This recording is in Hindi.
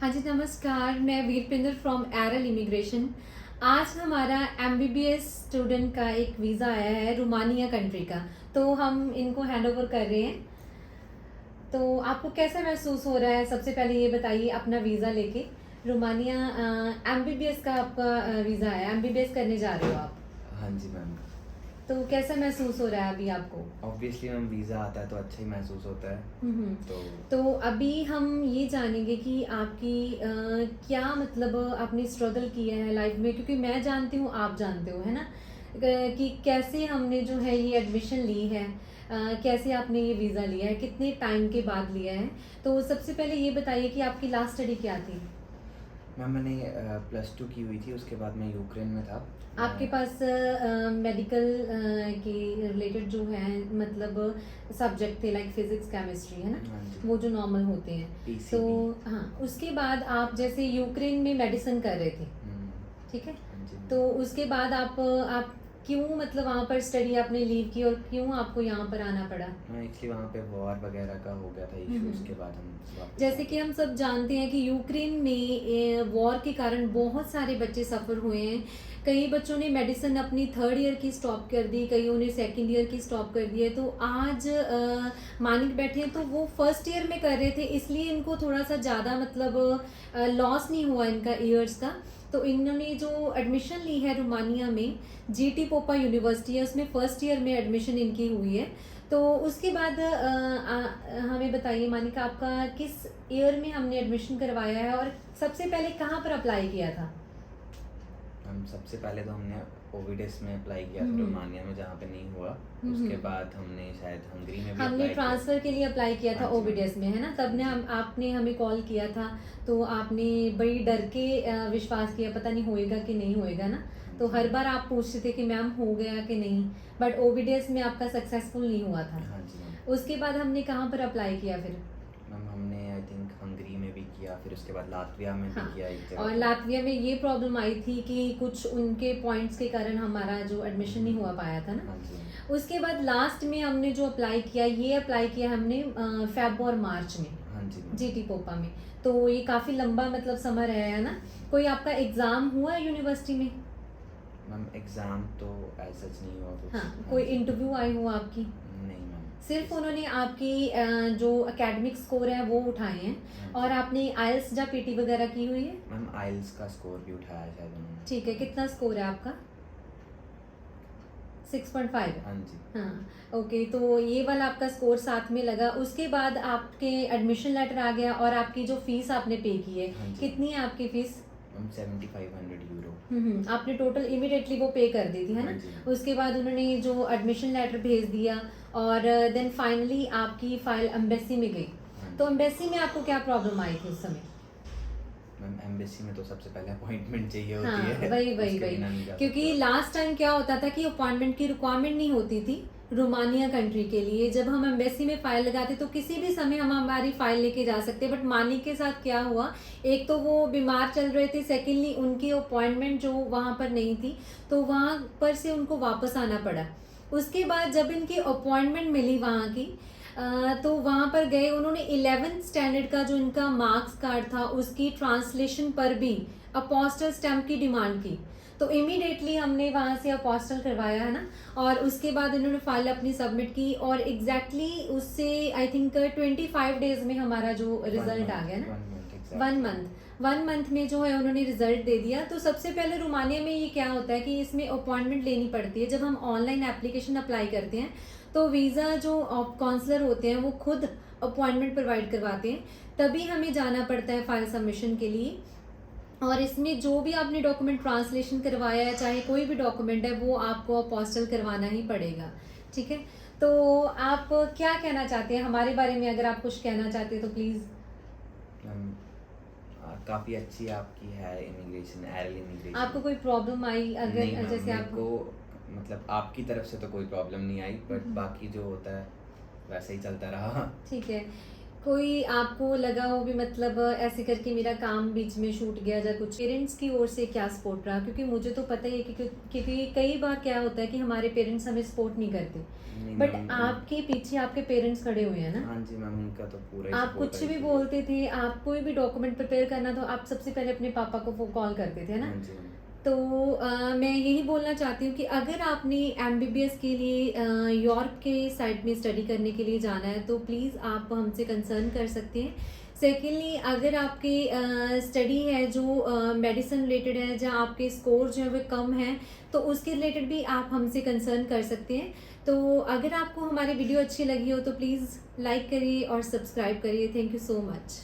हाँ जी, नमस्कार। मैं वीरपिंदर फ्रॉम एरल इमिग्रेशन। आज हमारा एमबीबीएस स्टूडेंट का एक वीज़ा आया है रोमानिया कंट्री का, तो हम इनको हैंड ओवर कर रहे हैं। तो आपको कैसा महसूस हो रहा है? सबसे पहले ये बताइए, अपना वीज़ा लेके रोमानिया एमबीबीएस का आपका वीज़ा है, एमबीबीएस करने जा रहे हो आप। हाँ जी मैम। तो कैसा महसूस हो रहा है अभी आपको? ऑब्वियसली मैम, वीज़ा आता है तो अच्छा ही महसूस होता है। हम्म। तो तो अभी हम ये जानेंगे कि आपकी क्या मतलब आपने स्ट्रगल किया है लाइफ में, क्योंकि मैं जानती हूँ, आप जानते हो, है ना, कि कैसे हमने जो है ये एडमिशन ली है, कैसे आपने ये वीज़ा लिया है, कितने टाइम के बाद लिया है। तो सबसे पहले ये बताइए कि आपकी लास्ट स्टडी क्या थी? मैम मैंने +2 की हुई थी, उसके बाद मैं यूक्रेन में था। आपके पास मेडिकल के रिलेटेड जो है मतलब सब्जेक्ट थे, लाइक फिजिक्स केमिस्ट्री, है ना, हाँ जी। वो जो नॉर्मल होते हैं। तो पीसीबी। हाँ, उसके बाद आप जैसे यूक्रेन में मेडिसिन कर रहे थे, ठीक है। हाँ जी तो मैम। उसके बाद आप क्यों मतलब वहाँ पर स्टडी आपने लीव की और क्यों आपको यहाँ पर आना पड़ा? एक्चुअली वहाँ पे वॉर वगैरह का हो गया था इशू, हम्म। उसके बाद हम वापस आ जैसे कि गए। हम सब जानते हैं कि यूक्रेन में वॉर के कारण बहुत सारे बच्चे सफ़र हुए हैं। कई बच्चों ने मेडिसिन अपनी थर्ड ईयर की स्टॉप कर दी, कईयों ने सेकंड ईयर की स्टॉप कर दी है। तो आज मानिक बैठे हैं, तो वो फर्स्ट ईयर में कर रहे थे, इसलिए इनको थोड़ा सा ज़्यादा मतलब लॉस नहीं हुआ इनका ईयर्स का। तो इन्होंने जो एडमिशन ली है रोमानिया में, जीटी पोपा यूनिवर्सिटी है, उसमें फर्स्ट ईयर में एडमिशन इनकी हुई है। तो उसके बाद हमें बताइए मानिका, आपका किस ईयर में हमने एडमिशन करवाया है और सबसे पहले कहाँ पर अप्लाई किया था? हम सबसे पहले तो हमने ओविडेस में अप्लाई किया था, हम्म। रोमानिया में, जहाँ पे नहीं हुआ। उसके हम्म। बाद हमने शायद हंगरी में भी हमने अप्लाई किया। ट्रांसफ़र के लिए अप्लाई किया था हाँ जी मैम। ओबीडीएस में, है ना, तब ने हाँ जी। आपने हमें कॉल किया था। तो आपने बड़ी डर के विश्वास किया, पता नहीं होएगा कि नहीं होएगा ना। हाँ तो जी हर मैम। बार आप पूछते थे कि मैम हो गया कि नहीं, बट ओबीडीएस में आपका सक्सेसफुल नहीं हुआ था। हाँ जी मैम। उसके बाद हमने कहाँ पर अप्लाई किया फिर? मैम हमने आई थिंक हंगरी में भी किया, फिर उसके बाद लातविया में भी हाँ, किया एक और जगह पे। लातविया में ये प्रॉब्लम आई थी कि कुछ उनके पॉइंट्स के कारण हमारा जो एडमिशन नहीं हुआ पाया था ना। हाँ जी मैम। उसके बाद लास्ट में हमने जो अप्लाई किया, ये अप्लाई किया हमने फेब और मार्च में, हाँ जी मैम। जीटी पोपा में। तो ये काफ़ी लंबा मतलब समय रहा है ना। कोई आपका एग्ज़ाम हुआ है यूनिवर्सिटी में? मैम एग्ज़ाम तो एज सच नहीं हुआ कुछ। हाँ, हाँ कोई जी। इंटरव्यू आई हो आपकी? नहीं मैम। सिर्फ उन्होंने आपकी जो एकेडमिक स्कोर है वो उठाए हैं। हाँ और जी आपने आइल्स या पीटी वगैरह की हुई है? मैम, आइल्स का स्कोर भी उठाया शायद उन्होंने। ठीक है, कितना स्कोर है आपका? 6.5? हाँ जी हाँ, ओके। तो ये वाला आपका स्कोर साथ में लगा। उसके बाद आपके एडमिशन लेटर आ गया और आपकी जो फीस आपने पे की है, हाँ जी कितनी है आपकी फीस? Ma'am, 7500 euro. आपने टोटल इमिडिएटली वो पे कर दी थी, है हाँ ना। जी उसके बाद उन्होंने जो एडमिशन लेटर भेज दिया और देन फाइनली आपकी फाइल एम्बेसी में गई। हाँ तो जी एम्बेसी में आपको क्या प्रॉब्लम आई थी उस समय? मैम, एम्बेसी में तो सबसे पहले अपॉइंटमेंट चाहिए हाँ, होती है। वही वही उसके वही। बिना नहीं जा क्योंकि सकते। लास्ट टाइम क्या होता था कि अपॉइंटमेंट की रिक्वायरमेंट नहीं होती थी रोमानिया कंट्री के लिए। जब हम एम्बेसी में फाइल लगाते तो किसी भी समय हम हमारी फाइल लेके जा सकते, बट मानी के साथ क्या हुआ, एक तो वो बीमार चल रहे थे, सेकेंडली उनकी अपॉइंटमेंट जो वहाँ पर नहीं थी, तो वहाँ पर से उनको वापस आना पड़ा। उसके बाद जब इनकी अपॉइंटमेंट मिली वहाँ की, तो वहाँ पर गए, उन्होंने 11th स्टैंडर्ड का जो इनका मार्क्स कार्ड था उसकी ट्रांसलेशन पर भी अपोस्टल स्टैम्प की डिमांड की। तो इमीडिएटली हमने वहाँ से अपोस्टल करवाया, है ना। और उसके बाद इन्होंने फाइल अपनी सबमिट की और एग्जैक्टली उससे आई थिंक 25 डेज में हमारा जो रिजल्ट आ गया ना। 1 मंथ 1 मंथ में जो है उन्होंने रिजल्ट दे दिया। तो सबसे पहले रोमानिया में ये क्या होता है कि इसमें अपॉइंटमेंट लेनी पड़ती है। जब हम ऑनलाइन एप्लीकेशन अप्लाई करते हैं तो वीज़ा जो काउंसलर होते हैं वो खुद अपॉइंटमेंट प्रोवाइड करवाते हैं, तभी हमें जाना पड़ता है फाइल सबमिशन के लिए। और इसमें जो भी आपने डॉक्यूमेंट ट्रांसलेशन करवाया है, चाहे कोई भी डॉक्यूमेंट है, वो आपको अपोस्टल करवाना ही पड़ेगा, ठीक है। तो आप क्या कहना चाहते हैं हमारे बारे में? अगर आप कुछ कहना चाहते हैं तो प्लीज़। मैम, काफ़ी अच्छी आपकी है इमिग्रेशन, एरल इमिग्रेशन। आपको कोई प्रॉब्लम आई नहीं अगर मैम, जैसे मेरे आप? को मतलब आपकी तरफ से तो कोई प्रॉब्लम नहीं आई, बट बाकी जो होता है वैसे ही चलता रहा। ठीक है, कोई आपको लगा हो भी मतलब ऐसे करके मेरा काम बीच में छूट गया या कुछ, पेरेंट्स की ओर से क्या सपोर्ट रहा? क्योंकि मुझे तो पता ही है क्योंकि कई बार क्या होता है कि हमारे पेरेंट्स हमें सपोर्ट नहीं करते, नहीं बट मैम, आपके पीछे आपके पेरेंट्स खड़े हुए हैं ना। हाँ जी मैम, उनका तो पूरा ही आप सपोर्ट कुछ है भी इसीलिए। बोलते थे, आप कोई भी डॉक्यूमेंट प्रिपेयर करना तो आप सबसे पहले अपने पापा को कॉल करते थे ना। हाँ जी मैम। तो मैं यही बोलना चाहती हूँ कि अगर आपने एमबीबीएस के लिए यूरोप के साइड में स्टडी करने के लिए जाना है तो प्लीज़ आप हमसे कंसर्न कर सकते हैं। सेकेंडली, अगर आपकी स्टडी है जो मेडिसिन रिलेटेड है, जहाँ आपके स्कोर जो है वो कम हैं, तो उसके रिलेटेड भी आप हमसे कंसर्न कर सकते हैं। तो अगर आपको हमारी वीडियो अच्छी लगी हो तो प्लीज़ लाइक करिए और सब्सक्राइब करिए। Thank you so much.